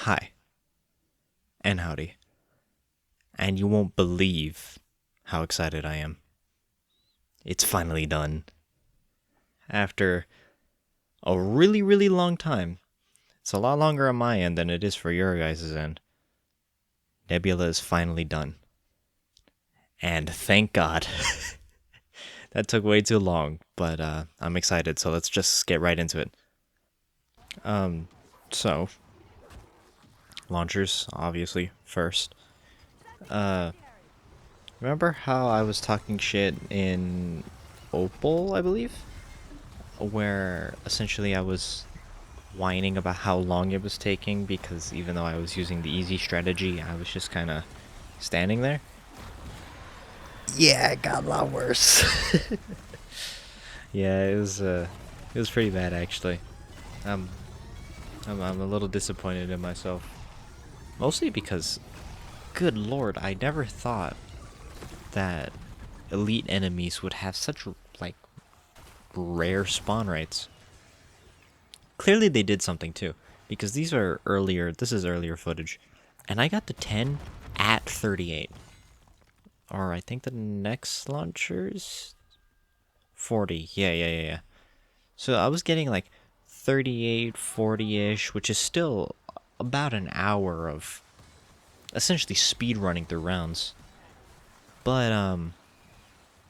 Hi, and howdy, and you won't believe how excited I am. It's finally done. After a really, really long time, it's a lot longer on my end than it is for your guys' end. Nebula is finally done. And thank God. That took way too long, but I'm excited, so let's just get right into it. So, launchers, obviously, first. Remember how I was talking shit in Opal, I believe? Where essentially I was whining about how long it was taking because even though I was using the easy strategy, I was just kind of standing there. Yeah, it got a lot worse. Yeah, it was pretty bad actually. Um, I'm a little disappointed in myself, mostly because, good lord, I never thought that elite enemies would have such like rare spawn rates. Clearly they did something too, because this is earlier footage, and I got to 10 at 38. Or I think the next launcher's 40. Yeah. So I was getting like 38, 40-ish, which is still about an hour of essentially speed running through rounds. But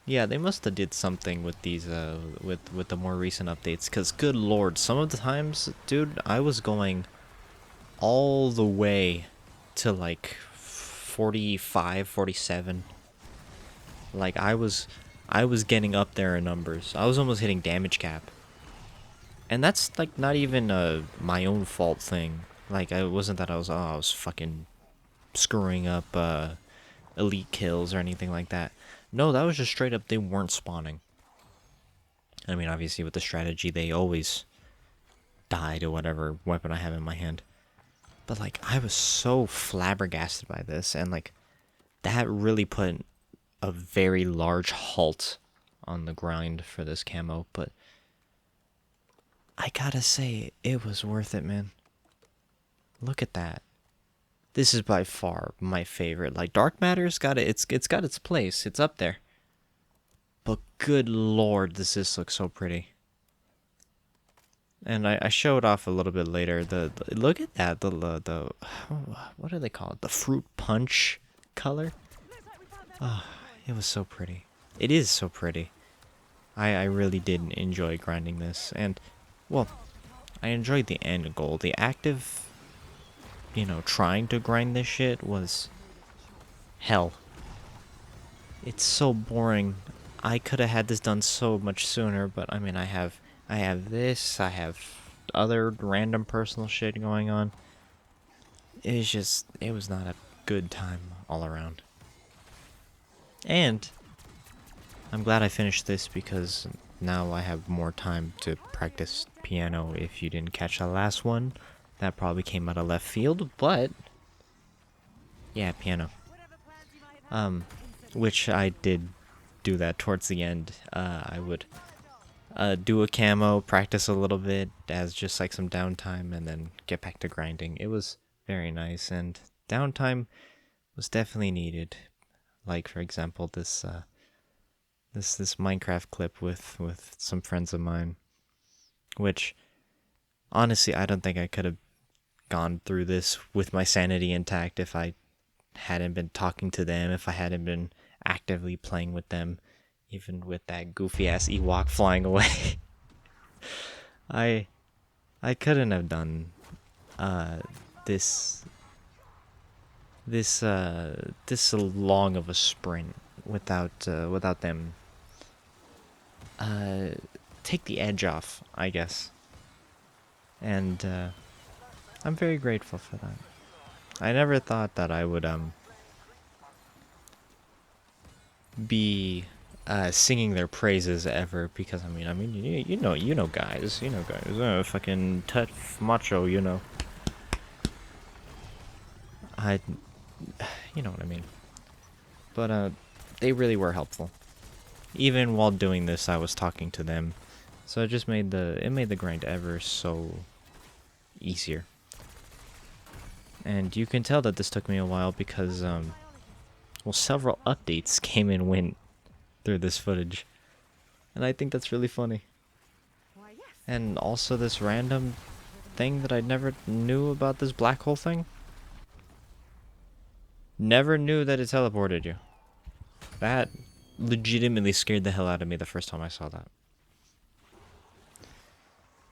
yeah, they must have did something with these with the more recent updates, cuz good lord, some of the times, dude, I was going all the way to like 45, 47. Like I was getting up there in numbers. I was almost hitting damage cap. And that's like not even my own fault thing. Like it wasn't that I was fucking screwing up elite kills or anything like that. No, that was just straight up they weren't spawning. I mean, obviously with the strategy they always die to whatever weapon I have in my hand. But like I was so flabbergasted by this, and like that really put a very large halt on the grind for this camo. But I gotta say, it was worth it, man. Look at that. This is by far my favorite. Like Dark Matter's got it. It's got its place. It's up there. But good lord, does this look so pretty. And I showed off a little bit later. The look at that. The what do they call it? The fruit punch color. Ah, it was so pretty. It is so pretty. I really did enjoy grinding this, and well, I enjoyed the end goal. The active, trying to grind this shit was hell. It's so boring. I could have had this done so much sooner, but I mean, I have this, I have other random personal shit going on. It was not a good time all around. And I'm glad I finished this because now I have more time to practice piano. If you didn't catch the last one, that probably came out of left field, but yeah, piano. Which I did do that towards the end. I would do a camo, practice a little bit as just like some downtime, and then get back to grinding. It was very nice, and downtime was definitely needed. Like for example, this Minecraft clip with some friends of mine, which honestly I don't think I could have gone through this with my sanity intact if I hadn't been talking to them, if I hadn't been actively playing with them, even with that goofy ass Ewok flying away. I I couldn't have done uh this this long of a sprint without them uh take the edge off, I guess. And I'm very grateful for that. I never thought that I would be singing their praises ever, because you know guys, fucking tough macho, I you know what I mean. But they really were helpful. Even while doing this, I was talking to them, so it made the grind ever so easier. And you can tell that this took me a while because, well, several updates came and went through this footage. And I think that's really funny. And also this random thing that I never knew about, this black hole thing. Never knew that it teleported you. That legitimately scared the hell out of me the first time I saw that.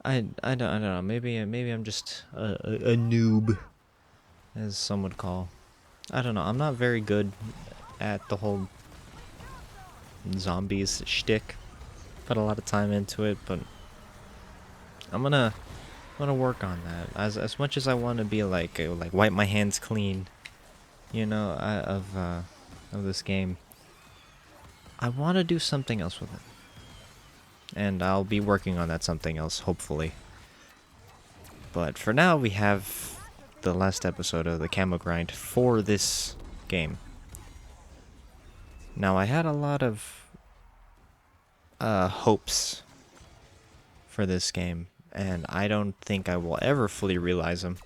I don't know. Maybe I'm just a noob, as some would call. I don't know. I'm not very good at the whole zombies shtick. Put a lot of time into it, but I'm gonna work on that. As much as I want to be like wipe my hands clean, you know, of this game. I want to do something else with it. And I'll be working on that something else, hopefully. But for now, we have the last episode of the camo grind for this game. Now, I had a lot of hopes for this game, and I don't think I will ever fully realize them.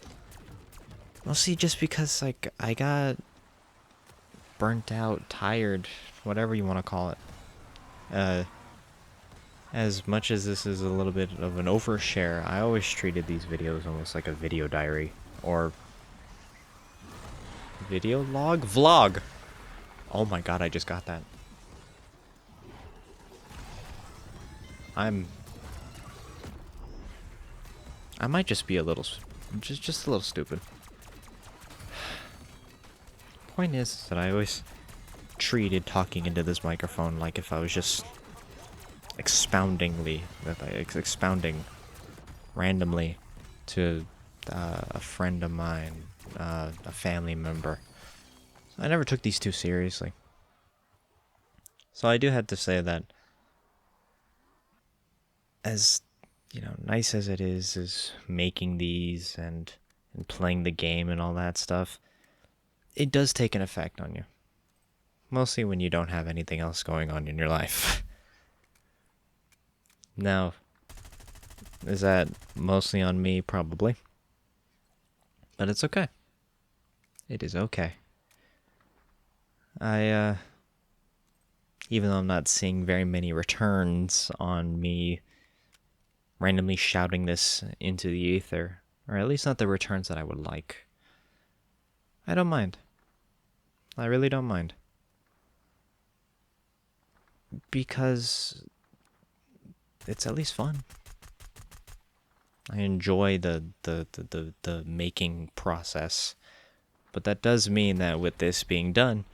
Mostly just because, like, I got burnt out, tired, whatever you want to call it. As much as this is a little bit of an overshare, I always treated these videos almost like a video diary. Or video log? Vlog! Oh my god, I just got that. I might just be a little, just a little stupid. Point is that I always treated talking into this microphone like if I was just expounding randomly to a friend of mine, a family member. I never took these too seriously. So I do have to say that, as you know, nice as it is making these and playing the game and all that stuff, it does take an effect on you. Mostly when you don't have anything else going on in your life. Now, is that mostly on me? Probably. But it's okay. It is okay. Even though I'm not seeing very many returns on me randomly shouting this into the ether, or at least not the returns that I would like, I don't mind. I really don't mind. Because it's at least fun. I enjoy the making process. But that does mean that with this being done,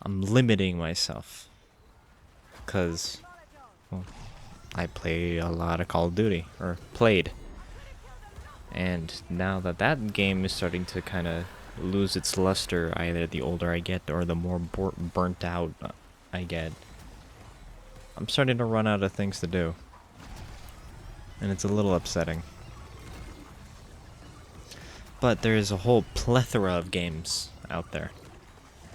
I'm limiting myself. Because, well, I play a lot of Call of Duty, or played. And now that that game is starting to kind of lose its luster, either the older I get or the more burnt out I get, I'm starting to run out of things to do. And it's a little upsetting. But there's a whole plethora of games out there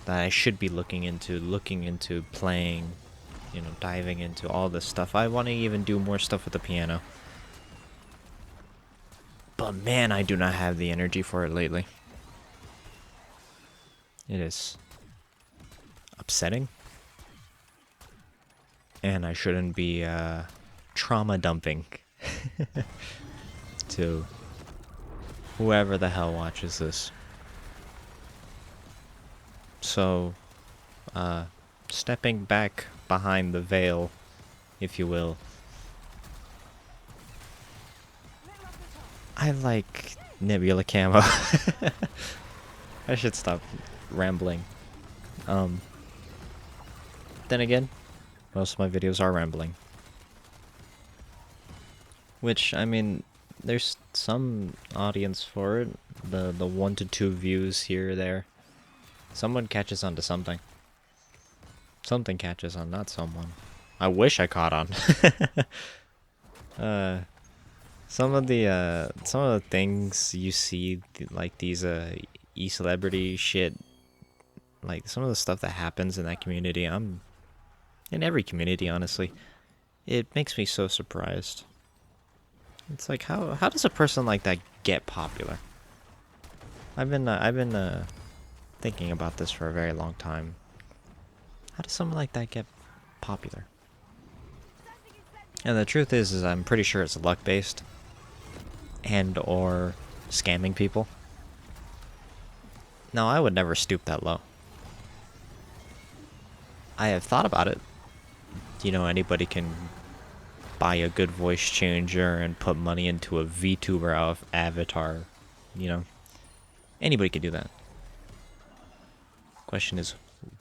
that I should be looking into playing, you know, diving into all this stuff. I want to even do more stuff with the piano. But man, I do not have the energy for it lately. It is upsetting. And I shouldn't be trauma dumping to whoever the hell watches this. So, stepping back behind the veil, if you will, I like Nebula camo. I should stop rambling. Then again, most of my videos are rambling. Which, I mean, there's some audience for it. The 1 to 2 views here or there. Someone catches on to something. Something catches on, not someone. I wish I caught on. Some of the things you see, like these e-celebrity shit, like some of the stuff that happens in that community, in every community, honestly, it makes me so surprised. It's like, how does a person like that get popular? I've been thinking about this for a very long time. How does something like that get popular? And the truth is I'm pretty sure it's luck based and or scamming people. No, I would never stoop that low. I have thought about it. You know, anybody can buy a good voice changer and put money into a VTuber avatar. You know, anybody can do that. Question is,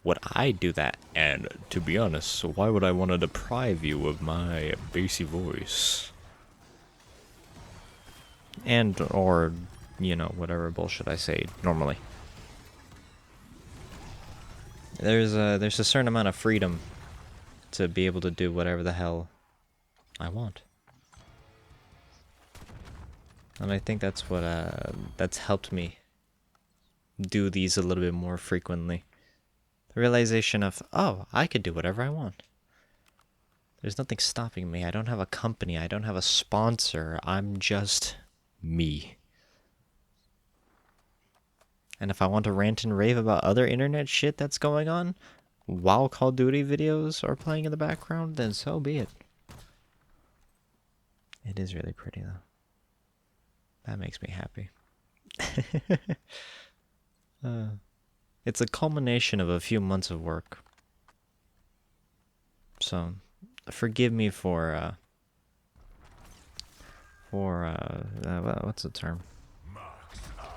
would I do that? And to be honest, why would I want to deprive you of my bassy voice? And, or, you know, whatever bullshit I say normally. There's a certain amount of freedom to be able to do whatever the hell I want. And I think that's what, that's helped me do these a little bit more frequently. The realization of, oh, I could do whatever I want. There's nothing stopping me. I don't have a company. I don't have a sponsor. I'm just me. And if I want to rant and rave about other internet shit that's going on while Call of Duty videos are playing in the background, then so be it. It is really pretty, though. That makes me happy. It's a culmination of a few months of work. So, forgive me for what's the term?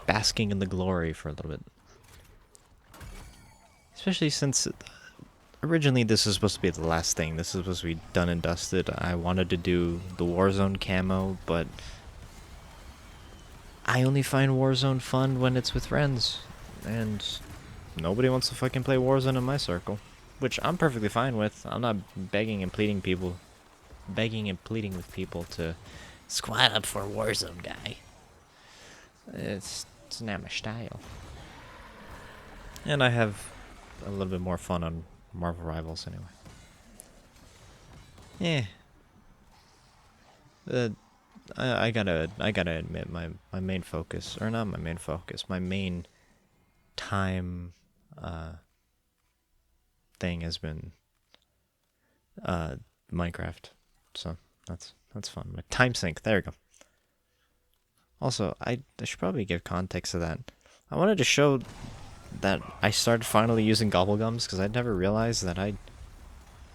Basking in the glory for a little bit. Especially since originally this is supposed to be the last thing. This is supposed to be done and dusted. I wanted to do the Warzone camo, but I only find Warzone fun when it's with friends. And nobody wants to fucking play Warzone in my circle. Which I'm perfectly fine with. I'm not begging and pleading with people to squat up for a Warzone guy. It's not my style. And I have a little bit more fun on Marvel Rivals anyway. I gotta admit my main focus, or not my main focus, my main time thing has been Minecraft. So that's fun. My time sync, there we go. Also, I should probably give context to that. I wanted to show that I started finally using gobblegums because I'd never realized that I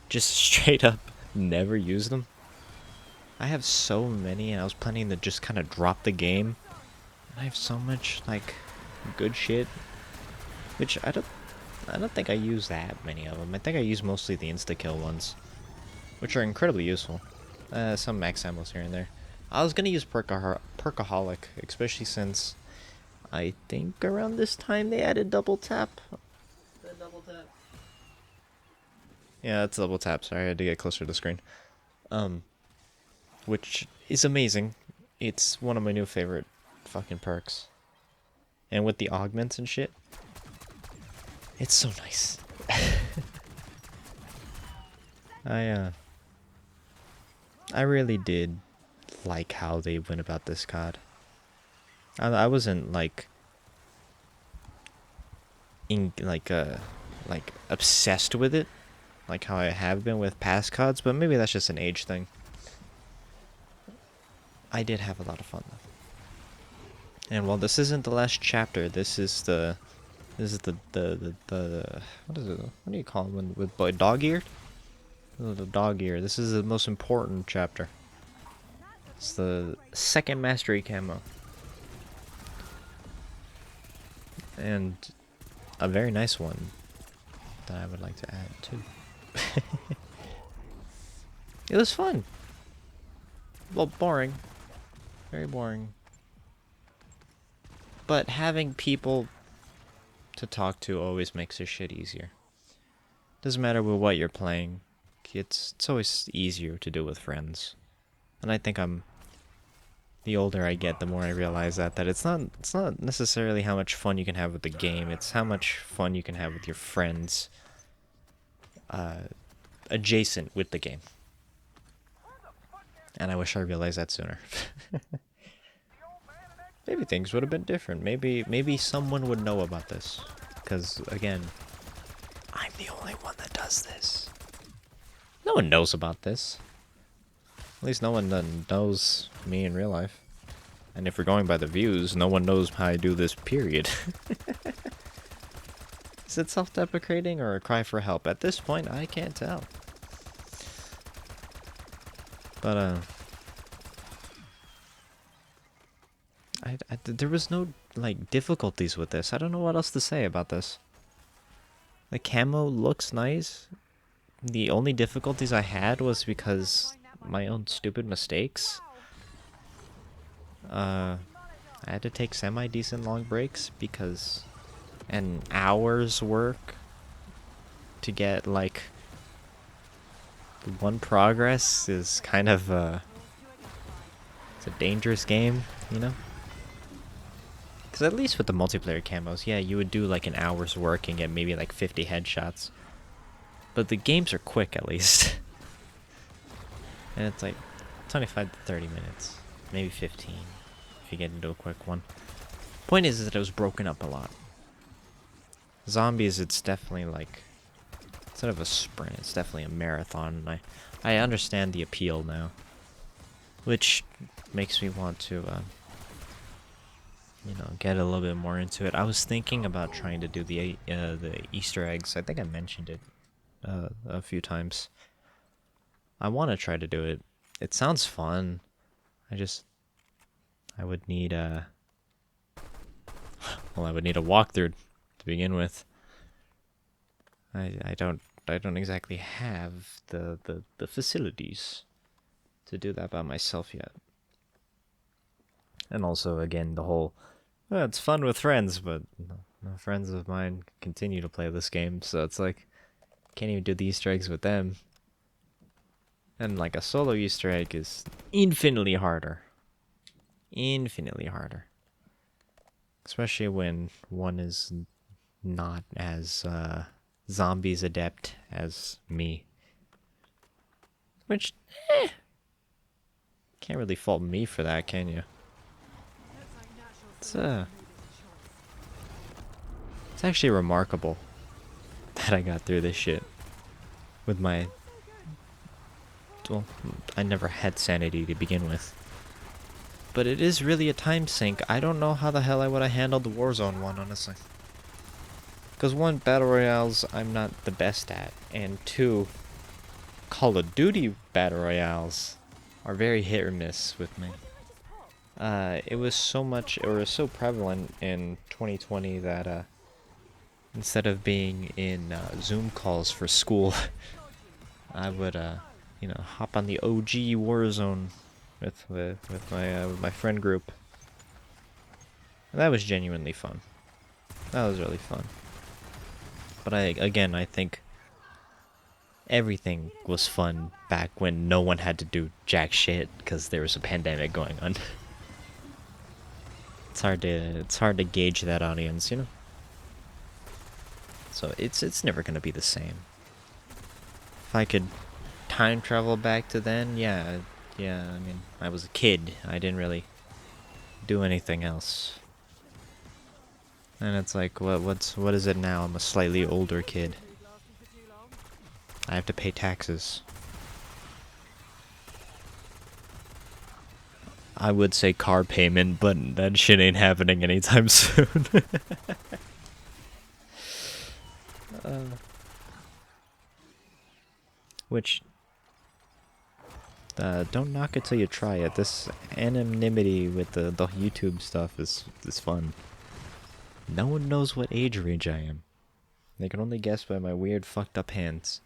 just straight up never use them. I have so many and I was planning to just kind of drop the game. And I have so much like good shit, which I don't think I use that many of them. I think I use mostly the insta-kill ones, which are incredibly useful. Some max ammos here and there. I was gonna use Perkaholic, especially since I think around this time they added double tap. Yeah, that's double tap. Sorry, I had to get closer to the screen. Which is amazing. It's one of my new favorite fucking perks. And with the augments and shit, it's so nice. I really did like how they went about this COD. I wasn't like obsessed with it like how I have been with past CODs, but maybe that's just an age thing. I did have a lot of fun though. And while this isn't the last chapter, this is the what is it? What do you call it with dog ear? The dog ear. This is the most important chapter. It's the second mastery camo. And a very nice one that I would like to add too. It was fun. Well, boring. Very boring. But having people to talk to always makes this shit easier. Doesn't matter with what you're playing. It's always easier to do with friends. And I think the older I get, the more I realize that it's not necessarily how much fun you can have with the game, it's how much fun you can have with your friends adjacent with the game. And I wish I realized that sooner. maybe things would have been different. Maybe someone would know about this. Because, again, I'm the only one that does this. No one knows about this. At least no one knows me in real life. And if we're going by the views, no one knows how I do this, period. Is it self-deprecating or a cry for help? At this point, I can't tell. But, there was no, like, difficulties with this. I don't know what else to say about this. The camo looks nice. The only difficulties I had was because my own stupid mistakes. I had to take semi-decent long breaks because an hour's work to get, like, one progress is kind of, it's a dangerous game, you know? Because at least with the multiplayer camos, yeah, you would do like an hour's work and get maybe like 50 headshots. But the games are quick at least. And it's like 25 to 30 minutes, maybe 15 if you get into a quick one. Point is that it was broken up a lot. Zombies, it's definitely like, instead of a sprint, it's definitely a marathon. And I understand the appeal now. Which makes me want to, you know, get a little bit more into it. I was thinking about trying to do the Easter eggs. I think I mentioned it a few times. I want to try to do it. It sounds fun. I would need a walkthrough to begin with. I don't exactly have the facilities to do that by myself yet. And also, again, the whole, well, it's fun with friends, but no friends of mine continue to play this game, so it's like, can't even do the Easter eggs with them. And like a solo Easter egg is infinitely harder. Infinitely harder. Especially when one is not as zombies adept as me. Which, can't really fault me for that, can you? It's actually remarkable that I got through this shit with my, well, I never had sanity to begin with. But it is really a time sink. I don't know how the hell I would have handled the Warzone one, honestly. Because one, Battle Royales I'm not the best at, and two, Call of Duty Battle Royales are very hit or miss with me. It was so prevalent in 2020 that instead of being in Zoom calls for school, I would you know, hop on the OG Warzone with my friend group. And that was genuinely fun. That was really fun. But I think everything was fun back when no one had to do jack shit because there was a pandemic going on. It's hard to gauge that audience, you know. So it's never gonna be the same. If I could time travel back to then, yeah. I mean, I was a kid. I didn't really do anything else. And it's like, what is it now? I'm a slightly older kid. I have to pay taxes. I would say car payment, but that shit ain't happening anytime soon. Which, don't knock it till you try it. This anonymity with the YouTube stuff is fun. No one knows what age range I am. They can only guess by my weird fucked up hands.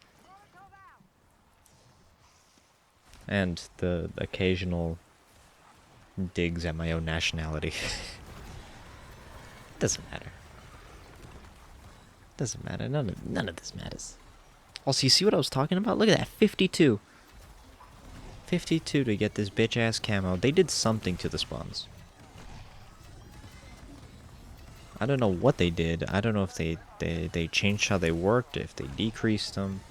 And the occasional digs at my own nationality. Doesn't matter. Doesn't matter. None of this matters. Also, you see what I was talking about? Look at that. 52. 52 to get this bitch ass camo. They did something to the spawns. I don't know what they did. I don't know if they changed how they worked, if they decreased them.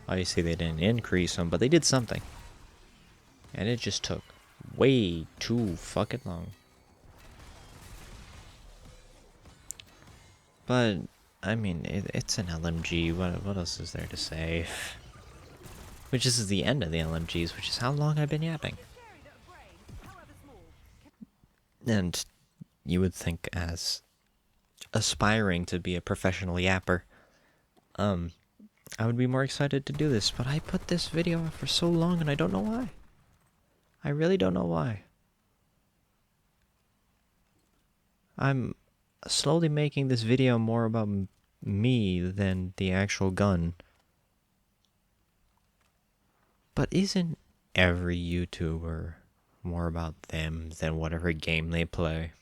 Obviously they didn't increase them, but they did something. And it just took way too fucking long. But, I mean, it's an LMG. What else is there to say? Which is the end of the LMGs, which is how long I've been yapping. And you would think, as aspiring to be a professional yapper, I would be more excited to do this, but I put this video off for so long and I don't know why. I really don't know why. I'm slowly making this video more about me than the actual gun. But isn't every YouTuber more about them than whatever game they play?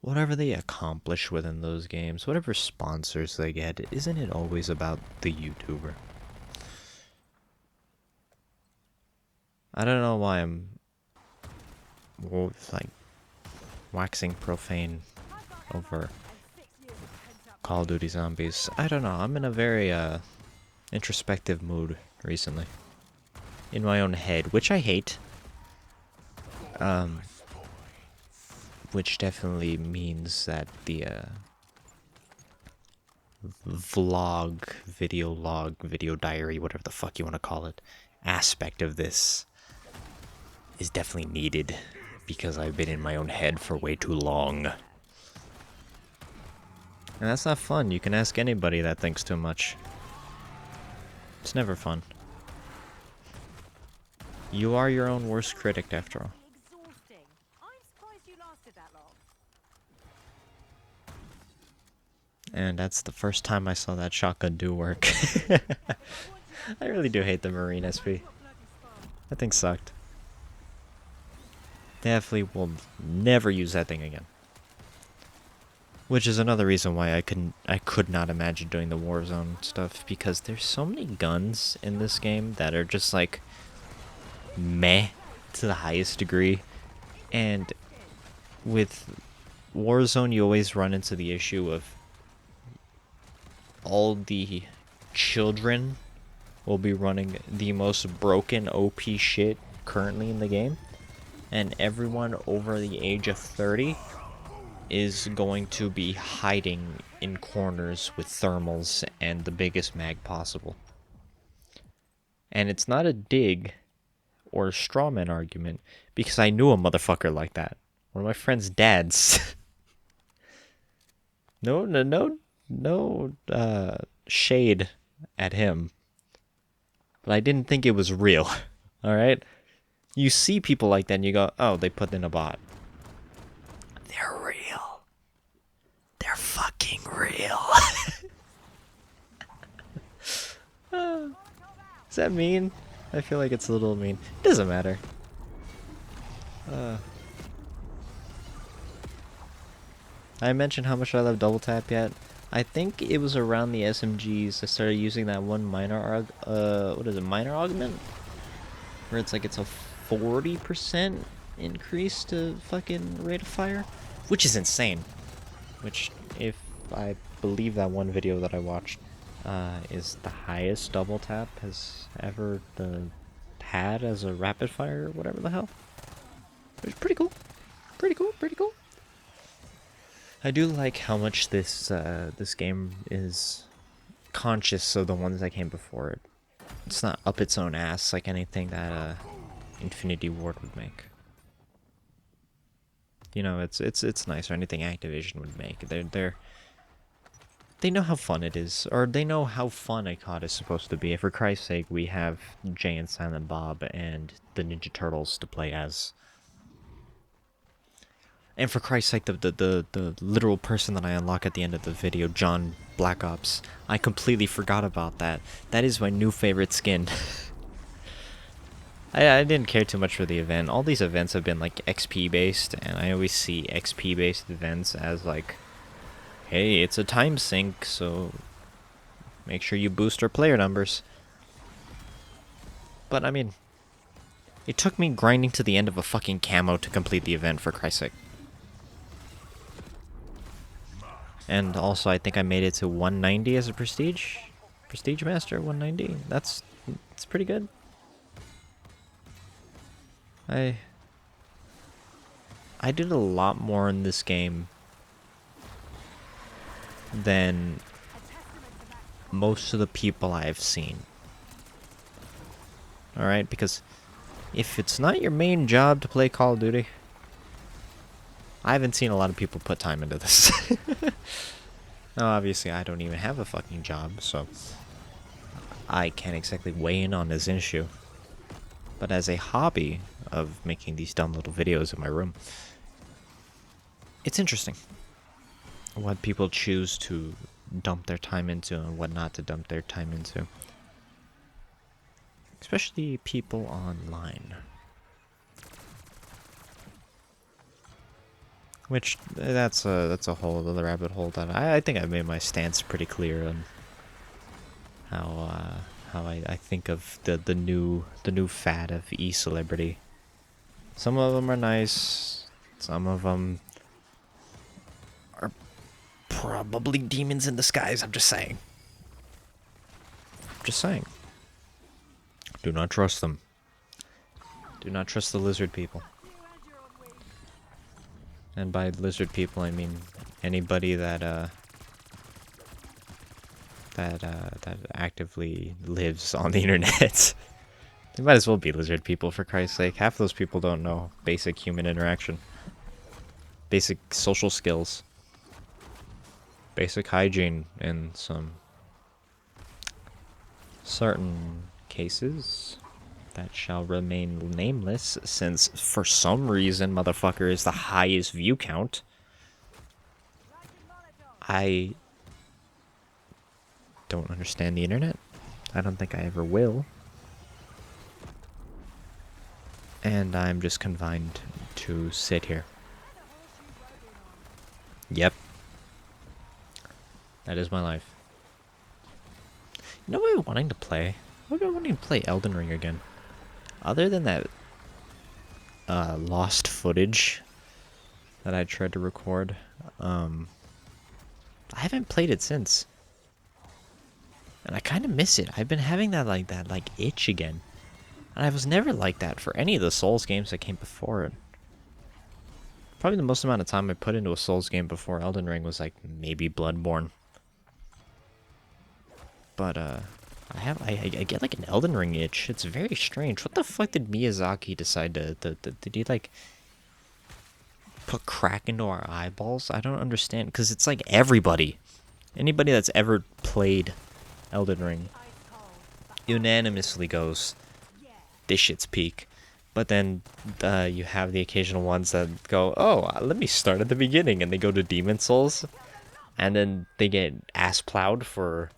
Whatever they accomplish within those games, whatever sponsors they get, isn't it always about the YouTuber? I don't know why I'm like waxing profane over Call of Duty Zombies. I don't know, I'm in a very introspective mood recently. In my own head, which I hate. Which definitely means that the vlog, video log, video diary, whatever the fuck you want to call it, aspect of this is definitely needed because I've been in my own head for way too long. And that's not fun. You can ask anybody that thinks too much. It's never fun. You are your own worst critic, after all. And that's the first time I saw that shotgun do work. I really do hate the Marine SP. That thing sucked. Definitely will never use that thing again. Which is another reason why I could not imagine doing the Warzone stuff, because there's so many guns in this game that are just like meh to the highest degree. And with Warzone you always run into the issue of all the children will be running the most broken OP shit currently in the game, and everyone over the age of 30 is going to be hiding in corners with thermals and the biggest mag possible. And it's not a dig or a strawman argument, because I knew a motherfucker like that. One of my friend's dads. No shade at him. But I didn't think it was real. Alright? You see people like that and you go, oh, they put in a bot. They're real. They're fucking real. Is that mean? I feel like it's a little mean. It doesn't matter. I mentioned how much I love double tap yet. I think it was around the SMGs I started using that one minor minor augment? Where it's like it's a 40% increase to fucking rate of fire? Which is insane. Which, if I believe that one video that I watched, is the highest double tap has ever had as a rapid fire or whatever the hell. Which is pretty cool. Pretty cool. I do like how much this game is conscious of the ones that came before it. It's not up its own ass like anything that Infinity Ward would make. You know, it's nice, or anything Activision would make. They know how fun it is, or they know how fun a COD is supposed to be. And for Christ's sake, we have Jay and Silent Bob and the Ninja Turtles to play as. And for Christ's sake, the literal person that I unlock at the end of the video, John Black Ops, I completely forgot about that. That is my new favorite skin. I didn't care too much for the event. All these events have been like XP based, and I always see XP based events as like, hey, it's a time sink, so make sure you boost our player numbers. But I mean, it took me grinding to the end of a fucking camo to complete the event, for Christ's sake. And also, I think I made it to 190 as a prestige. Prestige Master 190. That's pretty good. I did a lot more in this game than most of the people I've seen. Alright, because if it's not your main job to play Call of Duty, I haven't seen a lot of people put time into this. Now, obviously, I don't even have a fucking job, so I can't exactly weigh in on this issue. But as a hobby of making these dumb little videos in my room, it's interesting what people choose to dump their time into and what not to dump their time into. Especially people online. Which, that's a whole other rabbit hole that I think I've made my stance pretty clear on how I think of the new fad of e-celebrity. Some of them are nice, some of them are probably demons in disguise, I'm just saying. Just saying. Do not trust them. Do not trust the lizard people. And by lizard people, I mean anybody that actively lives on the internet. They might as well be lizard people, for Christ's sake. Half of those people don't know basic human interaction. Basic social skills. Basic hygiene in some certain cases that shall remain nameless, since for some reason motherfucker is the highest view count. I don't understand the internet. I don't think I ever will. And I'm just confined to sit here. Yep. That is my life. You know what I've been wanting to play? I've been wanting to play Elden Ring again. Other than that lost footage that I tried to record, I haven't played it since. And I kind of miss it. I've been having that itch again. And I was never like that for any of the Souls games that came before it. Probably the most amount of time I put into a Souls game before Elden Ring was like maybe Bloodborne. But I get like an Elden Ring itch. It's very strange. What the fuck did Miyazaki decide to did he like put crack into our eyeballs? I don't understand, because it's like anybody that's ever played Elden Ring unanimously goes, this shit's peak. But then you have the occasional ones that go, oh, let me start at the beginning, and they go to Demon Souls, and then they get ass plowed for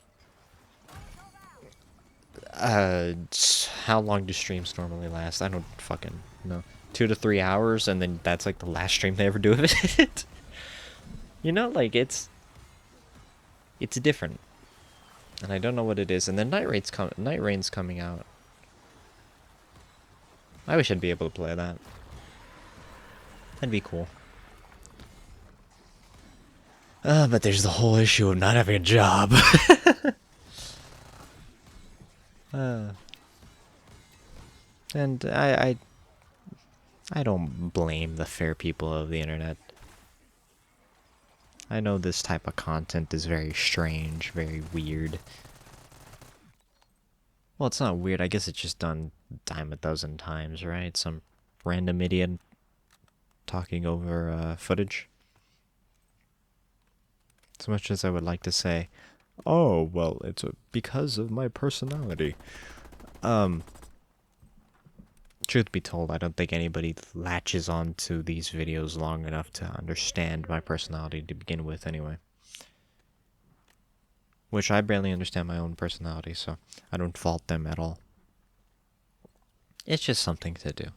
how long do streams normally last? I don't fucking know. 2 to 3 hours, and then that's like the last stream they ever do of it. You know, like it's different, and I don't know what it is. And then Night Rain's coming out. I wish I'd be able to play that. That'd be cool. But there's the whole issue of not having a job. And I don't blame the fair people of the internet. I know this type of content is very strange, very weird. Well, it's not weird. I guess it's just done dime a dozen times, right? Some random idiot talking over footage. As much as I would like to say, oh, well, it's because of my personality. Truth be told, I don't think anybody latches on to these videos long enough to understand my personality to begin with, anyway. Which I barely understand my own personality, so I don't fault them at all. It's just something to do.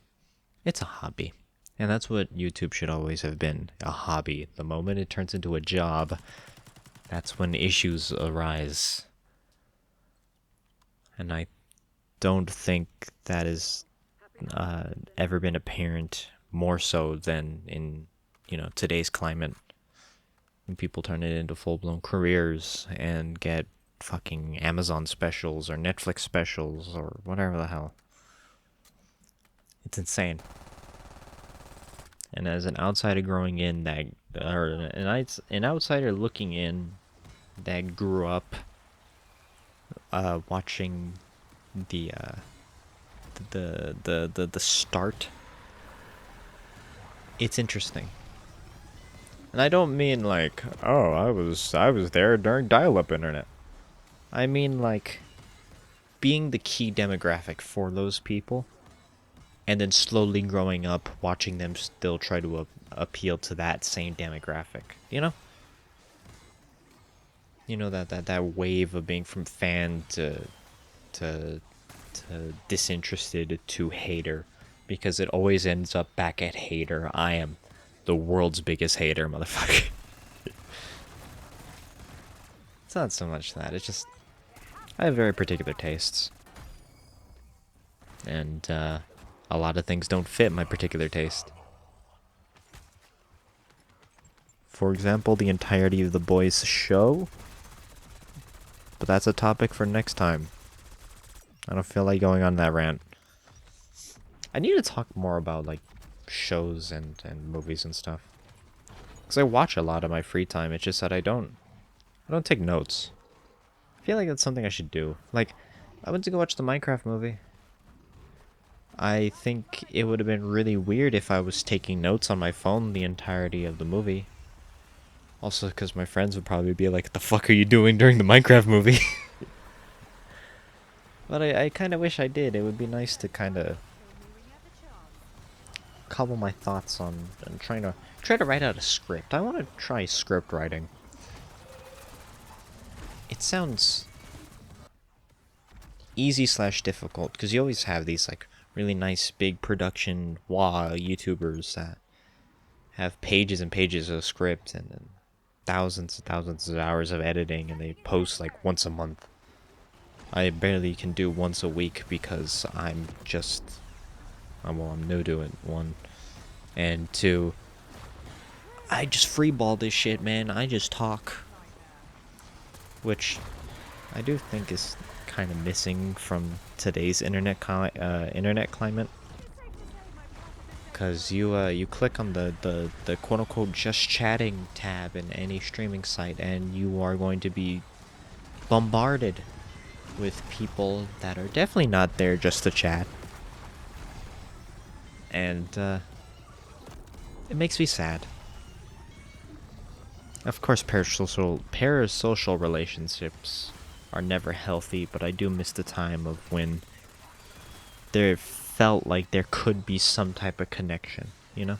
It's a hobby. And that's what YouTube should always have been, a hobby. The moment it turns into a job, that's when issues arise. And I don't think that is ever been apparent more so than in, today's climate. When people turn it into full-blown careers and get fucking Amazon specials or Netflix specials or whatever the hell. It's insane. And as an outsider growing in that, or an outsider looking in that grew up watching the start, it's interesting. And I don't mean like, oh, I was there during dial-up internet. I mean like being the key demographic for those people, and then slowly growing up, watching them still try to appeal to that same demographic. You know? You know that wave of being from fan to disinterested to hater, because it always ends up back at hater. I am the world's biggest hater, motherfucker. It's not so much that, it's just I have very particular tastes. And a lot of things don't fit my particular taste. For example, the entirety of The Boys show. But that's a topic for next time. I don't feel like going on that rant. I need to talk more about like shows and movies and stuff. Because I watch a lot of my free time, it's just that I don't take notes. I feel like that's something I should do. Like, I went to go watch the Minecraft movie. I think it would have been really weird if I was taking notes on my phone the entirety of the movie. Also, because my friends would probably be like, "What the fuck are you doing during the Minecraft movie?" But I kind of wish I did. It would be nice to kind of cobble my thoughts on and try to write out a script. I want to try script writing. It sounds easy / difficult, because you always have these like really nice big production YouTubers that have pages and pages of script and then thousands and thousands of hours of editing, and they post like once a month. I barely can do once a week because I'm new to it, one. And two, I just freeball this shit, man. I just talk. Which I do think is kind of missing from today's internet climate. Because you click on the quote-unquote just chatting tab in any streaming site, and you are going to be bombarded with people that are definitely not there just to chat. And it makes me sad. Of course, parasocial relationships are never healthy, but I do miss the time of when there felt like there could be some type of connection, you know?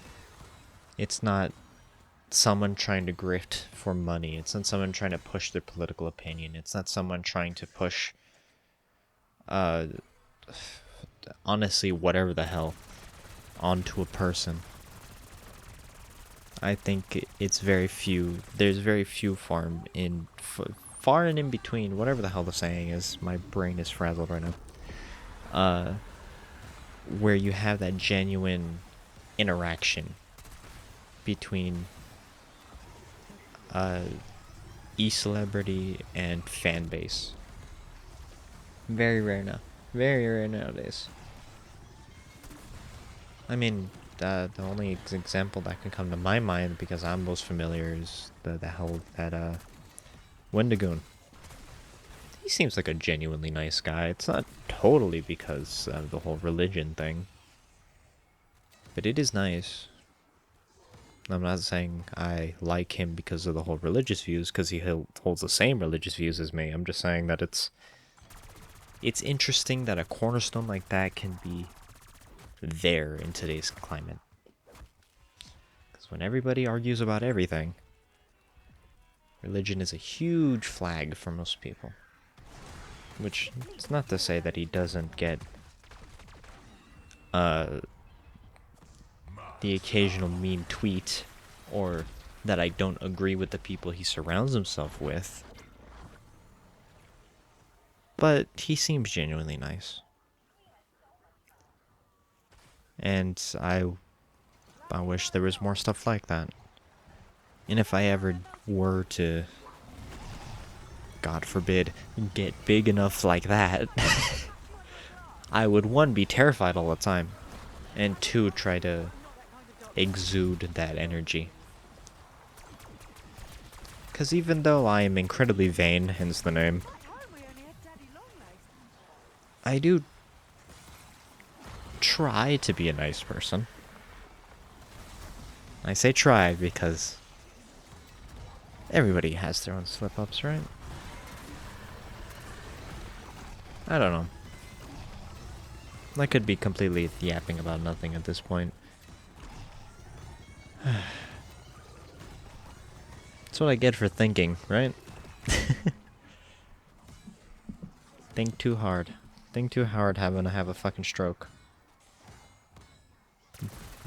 It's not someone trying to grift for money. It's not someone trying to push their political opinion. It's not someone trying to push, honestly, whatever the hell, onto a person. I think it's very few. There's very few far and in between, whatever the hell the saying is. My brain is frazzled right now. Where you have that genuine interaction between e-celebrity and fan base. Very rare now. Very rare nowadays. I mean, the only example that can come to my mind, because I'm most familiar, is that Wendigoon. He seems like a genuinely nice guy. It's not totally because of the whole religion thing, but it is nice. I'm not saying I like him because of the whole religious views, because he holds the same religious views as me. I'm just saying that it's interesting that a cornerstone like that can be there in today's climate. Because when everybody argues about everything, religion is a huge flag for most people. Which, it's not to say that he doesn't get the occasional mean tweet, or that I don't agree with the people he surrounds himself with. But he seems genuinely nice. And I wish there was more stuff like that. And if I ever were to, God forbid, get big enough like that, I would, one, be terrified all the time, and two, try to exude that energy. Because even though I am incredibly vain, hence the name, I do try to be a nice person. I say try because everybody has their own slip-ups, right? I don't know. I could be completely yapping about nothing at this point. That's what I get for thinking, right? Think too hard. Think too hard, having to have a fucking stroke.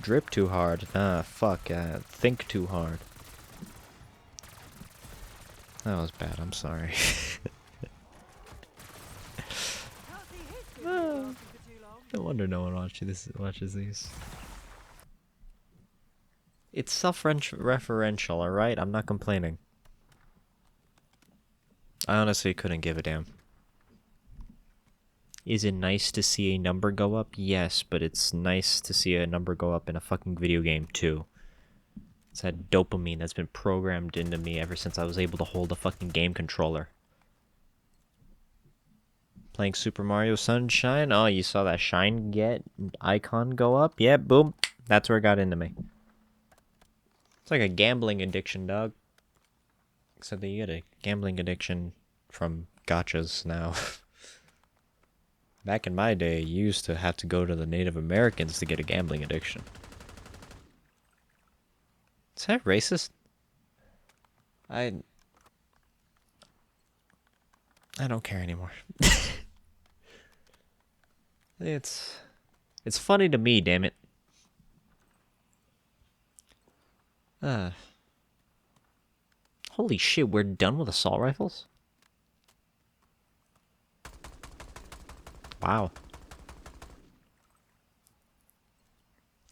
Drip too hard. Ah, fuck. Think too hard. That was bad, I'm sorry. No wonder no one watches these. It's self-referential, alright? I'm not complaining. I honestly couldn't give a damn. Is it nice to see a number go up? Yes, but it's nice to see a number go up in a fucking video game, too. It's that dopamine that's been programmed into me ever since I was able to hold a fucking game controller. Playing Super Mario Sunshine? Oh, you saw that shine get icon go up? Yeah, boom. That's where it got into me. It's like a gambling addiction, dog. Except that you get a gambling addiction from gotchas now. Back in my day, you used to have to go to the Native Americans to get a gambling addiction. Is that racist? I don't care anymore. It's funny to me, damn it. Holy shit, we're done with assault rifles? Wow.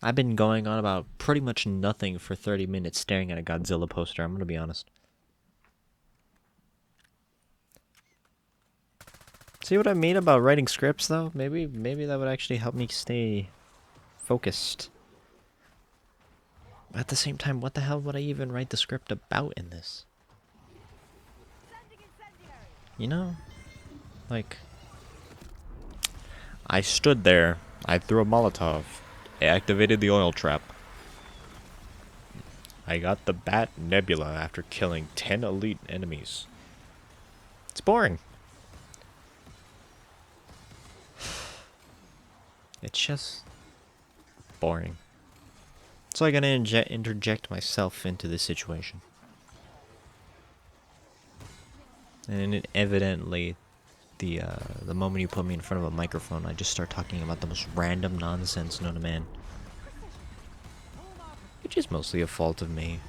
I've been going on about pretty much nothing for 30 minutes staring at a Godzilla poster, I'm gonna be honest. See what I mean about writing scripts, though? Maybe that would actually help me stay focused. At the same time, what the hell would I even write the script about in this? You know? Like, I stood there, I threw a Molotov, I activated the oil trap. I got the bat Nebula after killing 10 elite enemies. It's boring. It's just boring. So I'm gonna interject myself into this situation. And evidently, the moment you put me in front of a microphone, I just start talking about the most random nonsense known to man. Which is mostly a fault of me.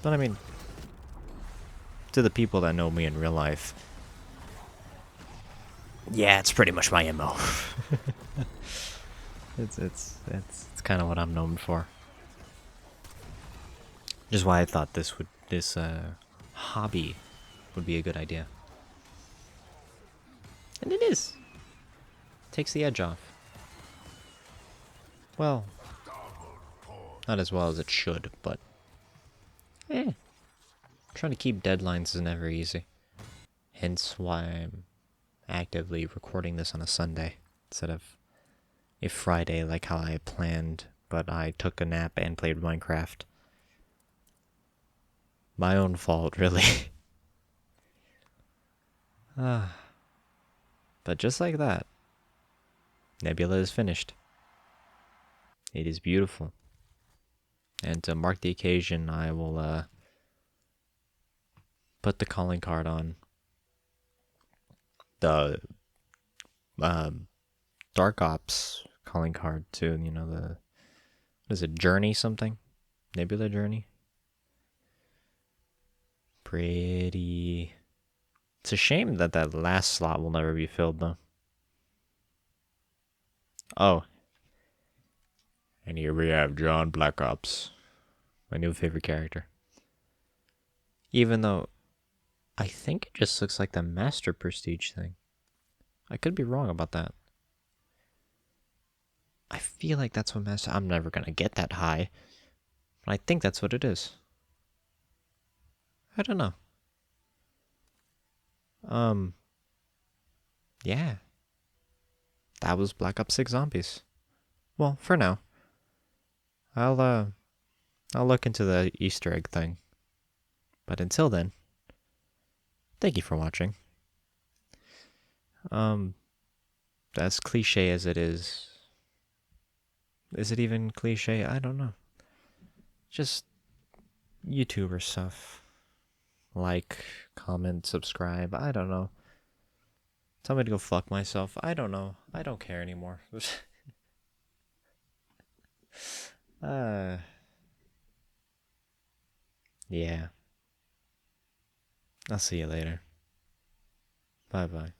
But I mean, to the people that know me in real life, yeah, it's pretty much my MO. It's kind of what I'm known for. Which is why I thought this hobby would be a good idea. And it is. Takes the edge off. Well, not as well as it should, but trying to keep deadlines is never easy. Hence why I'm actively recording this on a Sunday instead of a Friday like how I planned, but I took a nap and played Minecraft. My own fault, really. But just like that, Nebula is finished. It is beautiful. And to mark the occasion, I will put the calling card on the Dark Ops calling card to, you know, the, what is it, Journey something? Nebula Journey? Pretty. It's a shame that that last slot will never be filled, though. Oh. And here we have John Black Ops, my new favorite character. Even though I think it just looks like the Master Prestige thing. I could be wrong about that. I feel like that's what Master... I'm never gonna get that high. But I think that's what it is. I don't know. Um, yeah. That was Black Ops 6 Zombies. Well, for now. I'll look into the Easter egg thing. But until then, thank you for watching. Um, as cliche as it is it even cliche? I don't know. Just YouTuber stuff. Like, comment, subscribe. I don't know. Tell me to go fuck myself. I don't know. I don't care anymore. uh, yeah. I'll see you later. Bye bye.